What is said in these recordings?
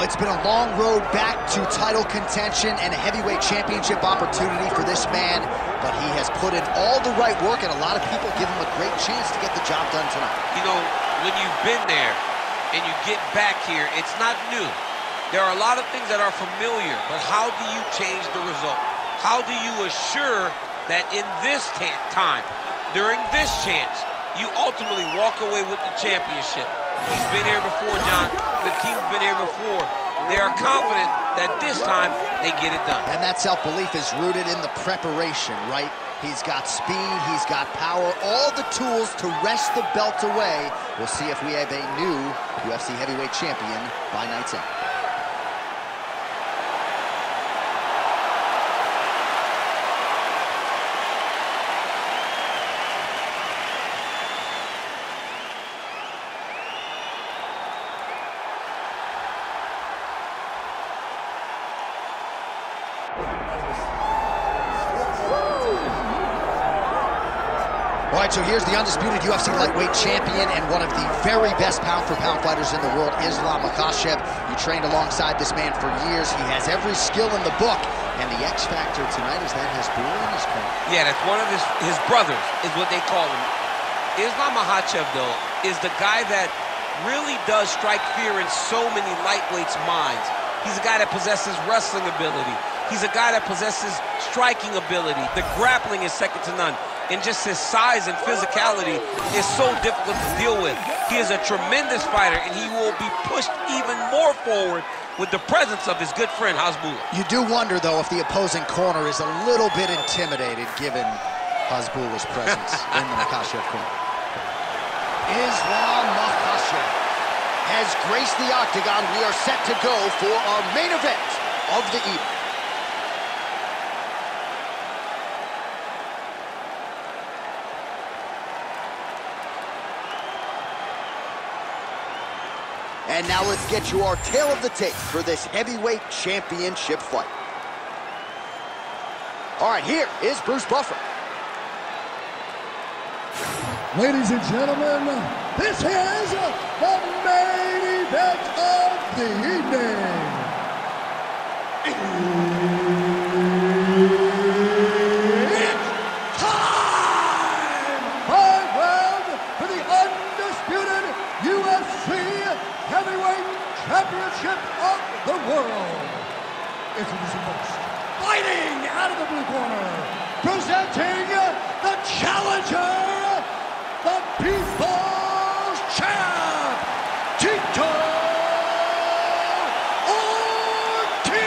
it's been a long road back to title contention and a heavyweight championship opportunity for this man, but he has put in all the right work, and a lot of people give him a great chance to get the job done tonight. You know, when you've been there and you get back here, it's not new. There are a lot of things that are familiar, but how do you change the result? How do you assure that in this time, during this chance, you ultimately walk away with the championship? He's been here before, John. The team's been here before. They are confident that this time they get it done. And that self-belief is rooted in the preparation, right? He's got speed, he's got power, all the tools to wrest the belt away. We'll see if we have a new UFC heavyweight champion by night's end. All right, so here's the undisputed UFC lightweight champion and one of the very best pound-for-pound fighters in the world, Islam Makhachev. You trained alongside this man for years. He has every skill in the book, and the X factor tonight is that Hasbulla in his corner. Yeah, that's one of his brothers, is what they call him. Islam Makhachev, though, is the guy that really does strike fear in so many lightweights' minds. He's a guy that possesses wrestling ability. He's a guy that possesses striking ability. The grappling is second to none. And just his size and physicality is so difficult to deal with. He is a tremendous fighter, and he will be pushed even more forward with the presence of his good friend, Hasbulla. You do wonder, though, if the opposing corner is a little bit intimidated given Hasbulla's presence in the Makhachev corner. Islam Makhachev has graced the octagon. We are set to go for our main event of the evening. And now let's get you our tale of the tape for this heavyweight championship fight. All right, here is Bruce Buffer. Ladies and gentlemen, this is the main event of the evening. It's time! 5 rounds for the undisputed UFC Heavyweight Championship of the world. Introducing first, fighting out of the blue corner, presenting the challenger, the People's Champ, Tito Ortiz.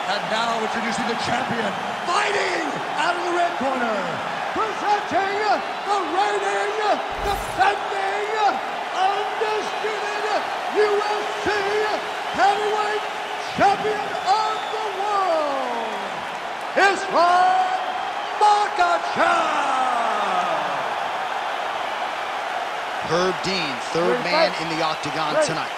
And now introducing the champion, fighting out of the red corner, presenting the reigning, defending, undisputed UFC Heavyweight Champion of the world, Islam Makhachev. Herb Dean, third man in the octagon tonight.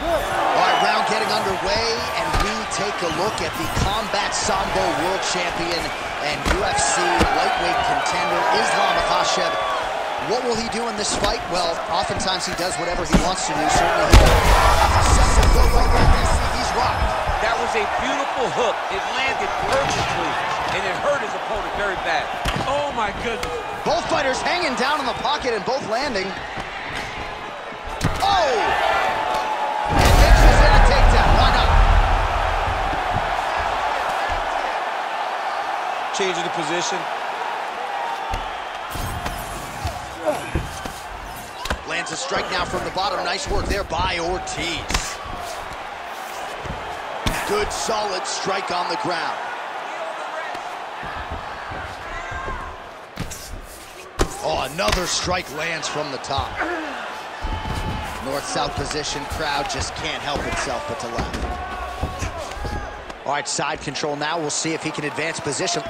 All right, round getting underway, and we take a look at the Combat Sambo World Champion and UFC lightweight contender, Islam Makhachev. What will he do in this fight? Well, oftentimes he does whatever he wants to do. Certainly he does. He's rocked. That was a beautiful hook. It landed perfectly, and it hurt his opponent very bad. Oh, my goodness. Both fighters hanging down in the pocket and both landing. Oh! And mixes in a takedown. Why not? Changing the position. Lands a strike now from the bottom. Nice work there by Ortiz. Good, solid strike on the ground. Oh, another strike lands from the top. North-south position, crowd just can't help itself but to laugh. All right, side control now. We'll see if he can advance position.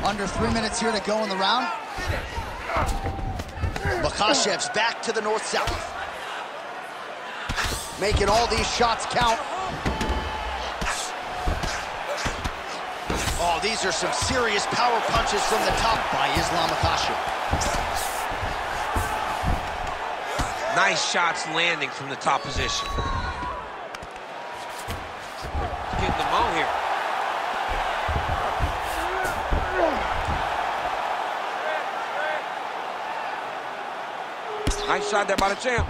Under 3 minutes here to go in the round. Makhachev's back to the north-south. Making all these shots count. Oh, these are some serious power punches from the top by Islam Makhachev. Nice shots landing from the top position. Getting them out here. Nice shot there by the champ.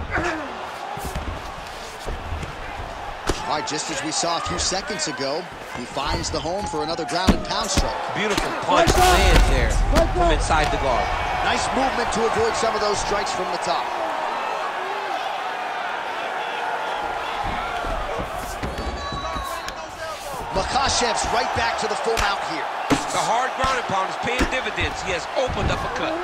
All right, just as we saw a few seconds ago, he finds the home for another ground and pound strike. Beautiful punch lands there from inside the guard. Nice movement to avoid some of those strikes from the top. Makhachev's right back to the full mount here. The hard ground and pound is paying dividends. He has opened up a cut.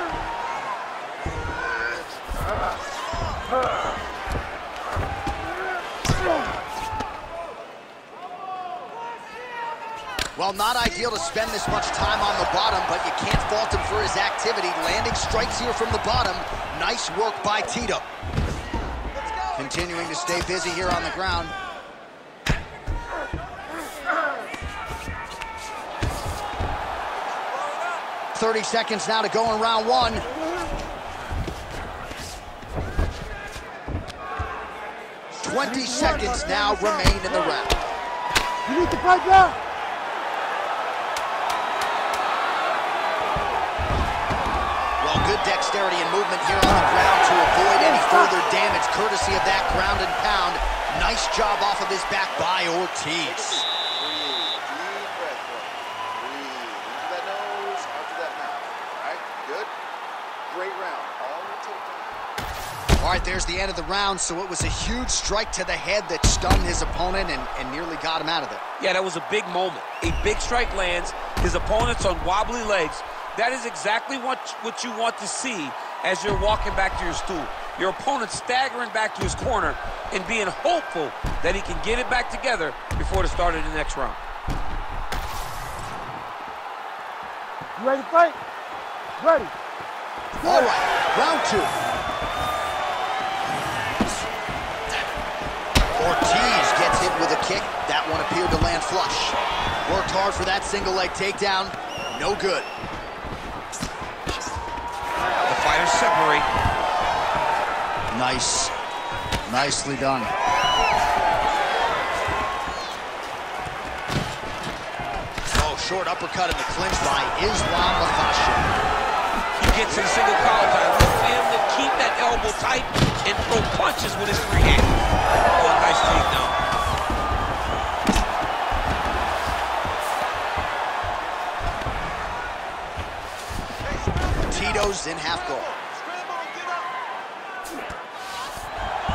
Well, not ideal to spend this much time on the bottom, but you can't fault him for his activity. Landing strikes here from the bottom. Nice work by Tito. Continuing to stay busy here on the ground. .30 seconds now to go in round one. .20 seconds now remain in the round. You need to fight down. Well, good dexterity and movement here on the ground to avoid any further damage, courtesy of that ground and pound. Nice job off of his back by Ortiz. All right, there's the end of the round, so it was a huge strike to the head that stunned his opponent and nearly got him out of there. Yeah, that was a big moment. A big strike lands, his opponent's on wobbly legs. That is exactly what you want to see as you're walking back to your stool. Your opponent staggering back to his corner and being hopeful that he can get it back together before the start of the next round. You ready to fight? Ready. All right, round two. Ortiz gets hit with a kick. That one appeared to land flush. Worked hard for that single leg takedown. No good. The fighters separate. Nice. Nicely done. Oh, short uppercut in the clinch by Makhachev. He gets in single collar time. Look for him to keep that elbow tight and throw punches with his free hand. Oh, nice takedown. Tito's in half guard.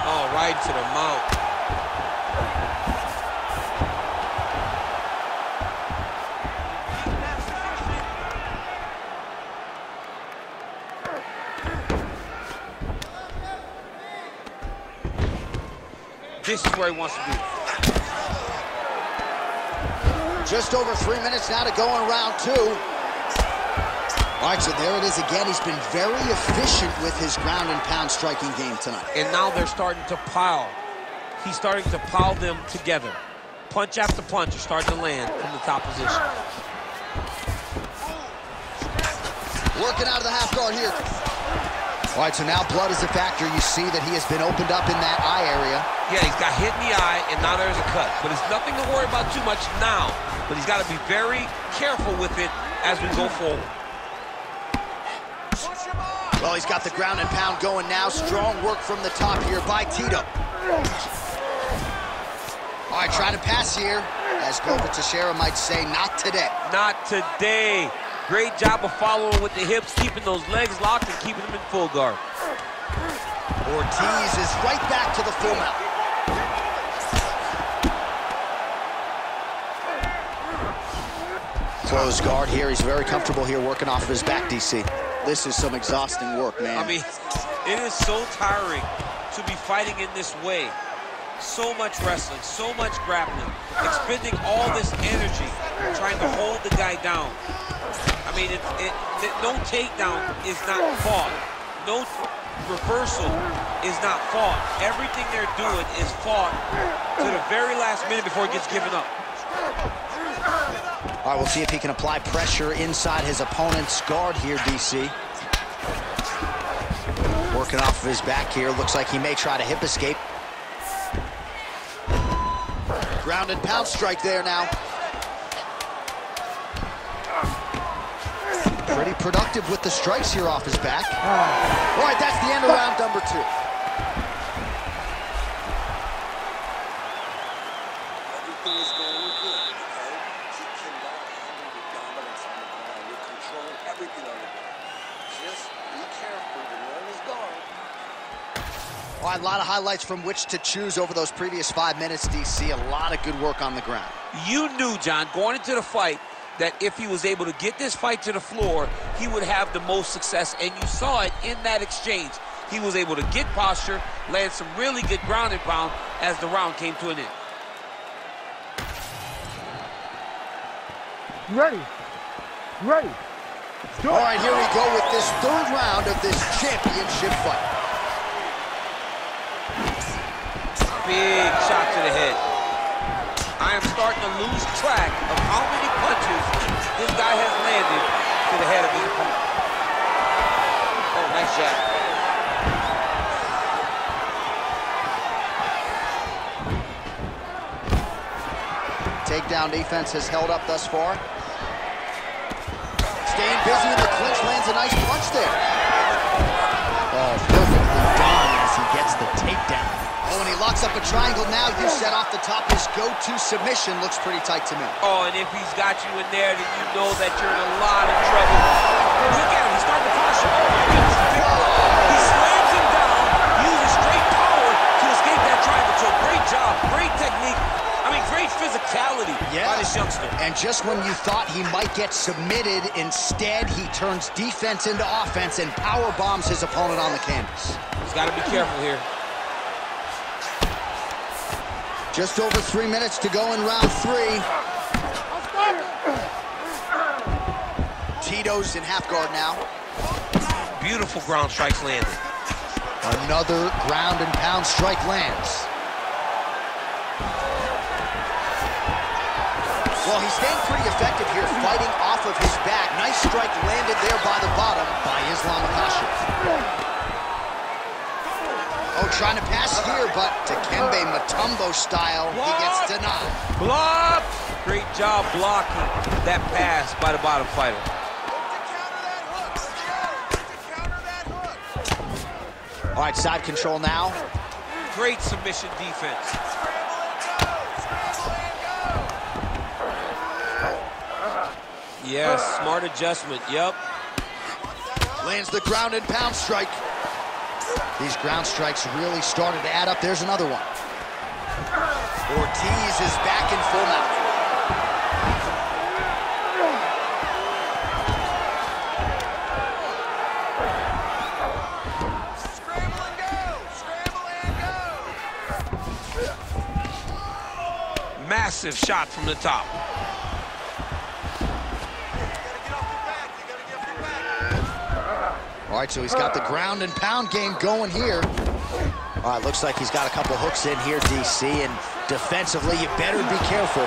Oh, right to the mount. This is where he wants to be. Just over 3 minutes now to go in round two. All right, so there it is again. He's been very efficient with his ground and pound striking game tonight. And now they're starting to pile. He's starting to pile them together. Punch after punch are starting to land from the top position. Working out of the half guard here. All right, so now blood is a factor. You see that he has been opened up in that eye area. Yeah, he's got hit in the eye, and now there's a cut. But it's nothing to worry about too much now. But he's got to be very careful with it as we go forward. Well, he's got the ground and pound going now. Strong work from the top here by Tito. All right, trying to pass here. As Glover Teixeira might say, not today. Not today. Great job of following with the hips, keeping those legs locked and keeping them in full guard. Ortiz is right back to the full mount. Closed guard here. He's very comfortable here working off of his back, DC. This is some exhausting work, man. I mean, it is so tiring to be fighting in this way. So much wrestling, so much grappling, expending all this energy trying to hold the guy down. I mean, no takedown is not fought. No reversal is not fought. Everything they're doing is fought to the very last minute before it gets given up. All right, we'll see if he can apply pressure inside his opponent's guard here, DC. Working off of his back here. Looks like he may try to hip escape. Ground and pound strike there now. Pretty productive with the strikes here off his back. All right, that's the end of round number 2. Everything is going good, okay? You cannot handle the dominance on the ground. You're controlling everything on the ground. Just be careful. The man is gone. All right, a lot of highlights from which to choose over those previous 5 minutes, DC. A lot of good work on the ground. You knew, John, going into the fight, that if he was able to get this fight to the floor, he would have the most success, and you saw it in that exchange. He was able to get posture, land some really good ground and pound as the round came to an end. Ready. Ready. All right, here we go with this 3rd round of this championship fight. Big shot to the head. I am starting to lose track of how many punches this guy has landed to the head of his opponent. Oh, nice shot. Takedown defense has held up thus far. Staying busy in the clinch, lands a nice punch there. Oh, perfectly done as he gets the takedown. Oh, and he locks up a triangle now. You set off the top. His go-to submission looks pretty tight to me. Oh, and if he's got you in there, then you know that you're in a lot of trouble. Look at him. He's starting to posture. Oh, my goodness. He slams him down, uses straight power to escape that triangle. So great job, great technique. I mean, great physicality by this youngster. And just when you thought he might get submitted, instead he turns defense into offense and power bombs his opponent on the canvas. He's got to be careful here. Just over 3 minutes to go in round 3. Tito's in half guard now. Beautiful ground strikes landed. Another ground and pound strike lands. Well, he's staying pretty effective here, fighting off of his back. Nice strike landed there by the bottom by Makhachev. Oh, trying to pass here, but Dikembe Mutombo style, he gets denied. Block! Great job blocking that pass by the bottom fighter. All right, side control now. Great submission defense. Yes, smart adjustment, yep. Lands the ground and pound strike. These ground strikes really started to add up. There's another one. Ortiz is back in full mount. Scramble and go! Scramble and go! Massive shot from the top. All right, so he's got the ground and pound game going here. All right, looks like he's got a couple hooks in here, DC, and defensively, you better be careful.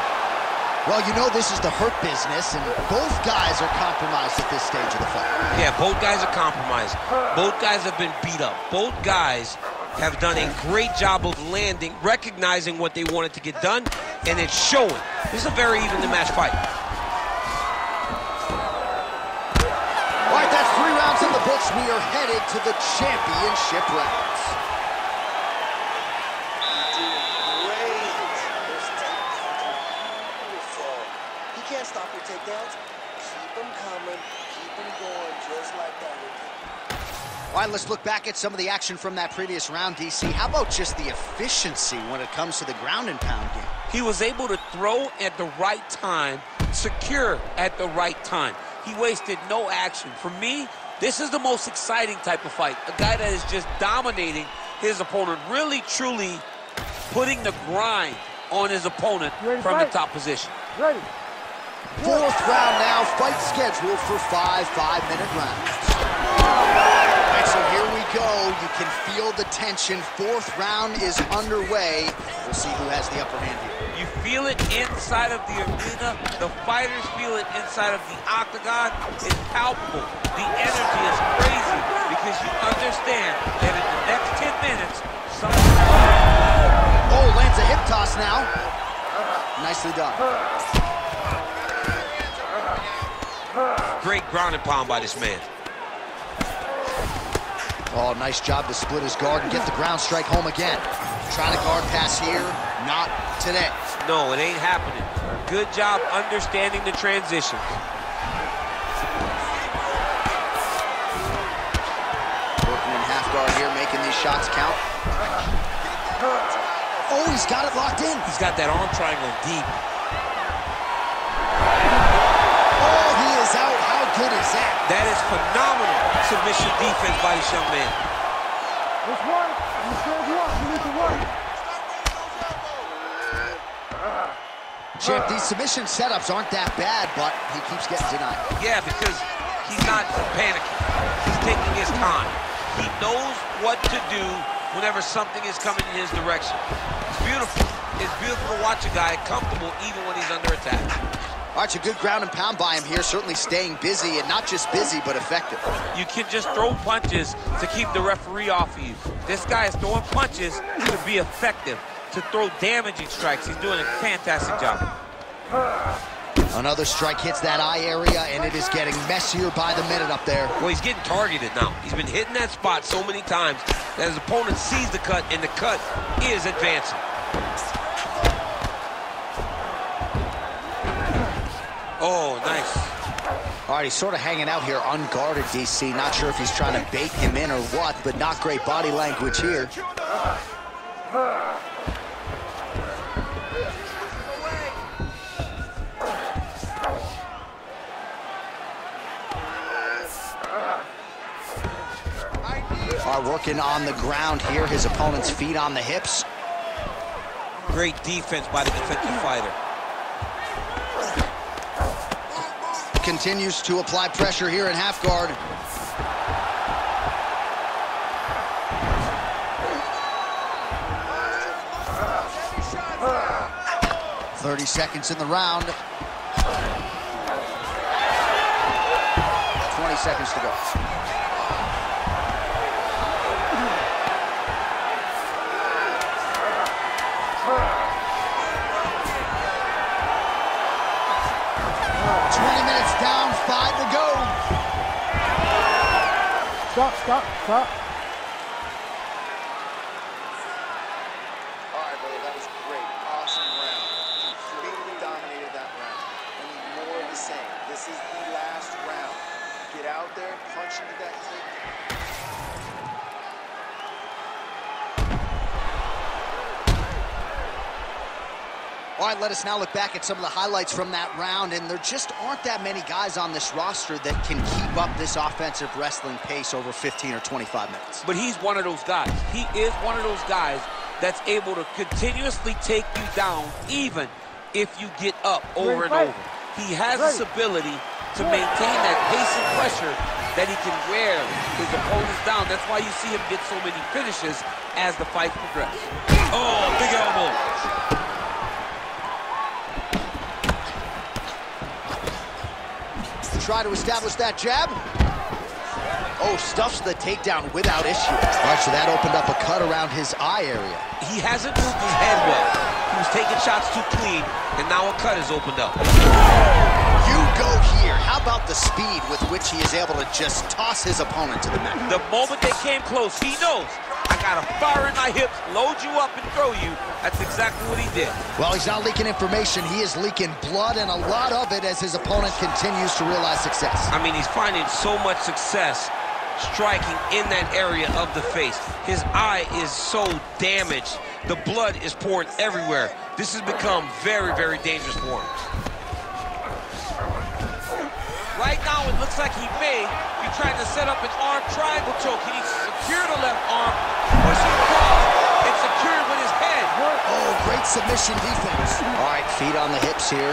Well, you know this is the hurt business, and both guys are compromised at this stage of the fight. Yeah, both guys are compromised. Both guys have been beat up. Both guys have done a great job of landing, recognizing what they wanted to get done, and it's showing. This is a very evenly matched fight. All right, that's 3 rounds in the books. We are headed to the championship rounds. He can't stop your takedowns. Keep them coming. Keep them going just like that. All right, let's look back at some of the action from that previous round, DC. How about just the efficiency when it comes to the ground and pound game? He was able to throw at the right time, secure at the right time. He wasted no action. For me, this is the most exciting type of fight. A guy that is just dominating his opponent, really, truly putting the grind on his opponent from the top position. Ready. 4th round now, fight scheduled for 5 5-minute rounds. All right, so here we go. You can feel the tension. 4th round is underway. We'll see who has the upper hand here. You feel it inside of the arena. The fighters feel it inside of the octagon. It's palpable. The energy is crazy because you understand that in the next 10 minutes, Oh, lands a hip toss now. Nicely done. Great ground and pound by this man. Oh, nice job to split his guard and get the ground strike home again. Trying to guard pass here, not today. No, it ain't happening. Good job understanding the transitions. Working in half guard here, making these shots count. Oh, he's got it locked in. He's got that arm triangle deep. Oh, he is out. How good is that? That is phenomenal submission defense by this young man. Let's work. You need to work. Champ, these submission setups aren't that bad, but he keeps getting denied. Yeah, because he's not panicking. He's taking his time. He knows what to do whenever something is coming in his direction. It's beautiful. It's beautiful to watch a guy comfortable even when he's under attack. All right, a good ground and pound by him here, certainly staying busy, and not just busy, but effective. You can just throw punches to keep the referee off of you. This guy is throwing punches to be effective, to throw damaging strikes. He's doing a fantastic job. Another strike hits that eye area, and it is getting messier by the minute up there. Well, he's getting targeted now. He's been hitting that spot so many times that his opponent sees the cut, and the cut is advancing. Oh, nice. All right, he's sort of hanging out here unguarded, DC. Not sure if he's trying to bait him in or what, but not great body language here. All right, working on the ground here. His opponent's feet on the hips. Great defense by the defensive fighter. Continues to apply pressure here in half guard. "30 seconds in the round. 20 seconds to go. Down, 5 to go. Stop. All right, brother, that was great. Awesome round. Completely dominated that round. We need more of the same. This is the last round. Get out there, punch into that tape. All right, let us now look back at some of the highlights from that round, and there just aren't that many guys on this roster that can keep up this offensive wrestling pace over 15 or 25 minutes. But he's one of those guys. He is one of those guys that's able to continuously take you down even if you get up over and over. He has this ability to maintain that pace and pressure that he can wear his opponents down. That's why you see him get so many finishes as the fight progresses. Oh, big elbow. Try to establish that jab. Oh, stuffs the takedown without issue. All right, so that opened up a cut around his eye area. He hasn't moved his head well. He was taking shots too clean, and now a cut has opened up. You go here. How about the speed with which he is able to just toss his opponent to the mat? The moment they came close, he knows, I got a fire in my hips, load you up and throw you. That's exactly what he did. Well, he's not leaking information. He is leaking blood, and a lot of it as his opponent continues to realize success. I mean, he's finding so much success striking in that area of the face. His eye is so damaged. The blood is pouring everywhere. This has become very, very dangerous for him. Right now, it looks like he may be trying to set up an arm triangle choke. He needs to secure the left arm, push it across, and secure it with his head. Oh, great submission defense. All right, feet on the hips here.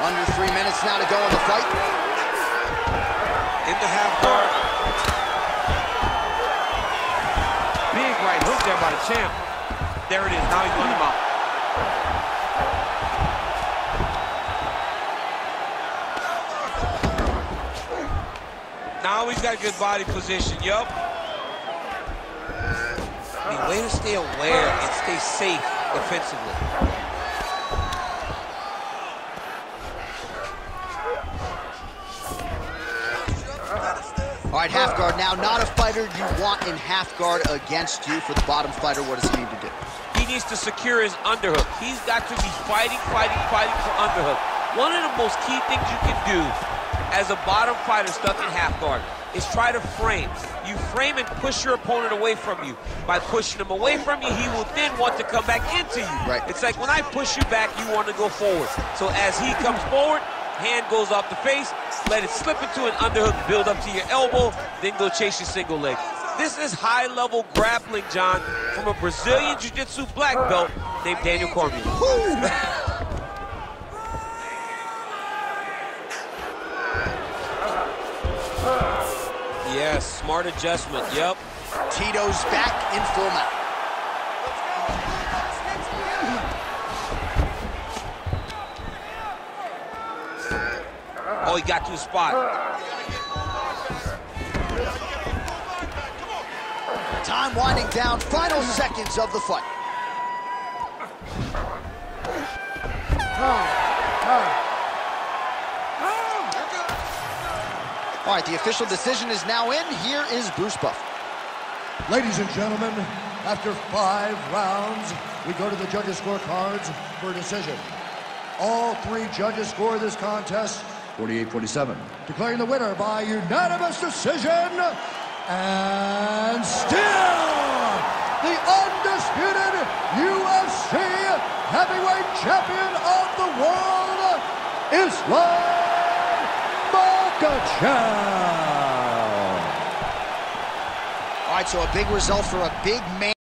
Under 3 minutes now to go in the fight. Into half guard. Big right hook there by the champ. There it is. Now he's on him out. Now he's got good body position, yup. I mean, way to stay aware and stay safe defensively. All right, half guard now. Not a fighter you want in half guard against you. For the bottom fighter, what does he need to do? He needs to secure his underhook. He's got to be fighting for underhook. One of the most key things you can do as a bottom fighter stuck in half guard is try to frame. You frame and push your opponent away from you. By pushing him away from you, he will then want to come back into you. Right. It's like when I push you back, you want to go forward. So as he comes forward, hand goes off the face, let it slip into an underhook, build up to your elbow, then go chase your single leg. This is high-level grappling, John, from a Brazilian Jiu-Jitsu black belt named Daniel Cormier. Yes, smart adjustment, yep. Tito's back in full mount. Oh, he got to the spot. Time winding down, final seconds of the fight. All right, the official decision is now in. Here is Bruce Buff. Ladies and gentlemen, after 5 rounds, we go to the judges' scorecards for a decision. All 3 judges score this contest 48-47. Declaring the winner by unanimous decision, and still the undisputed UFC heavyweight champion of the world, Islam Makhachev. All right, so a big result for a big man.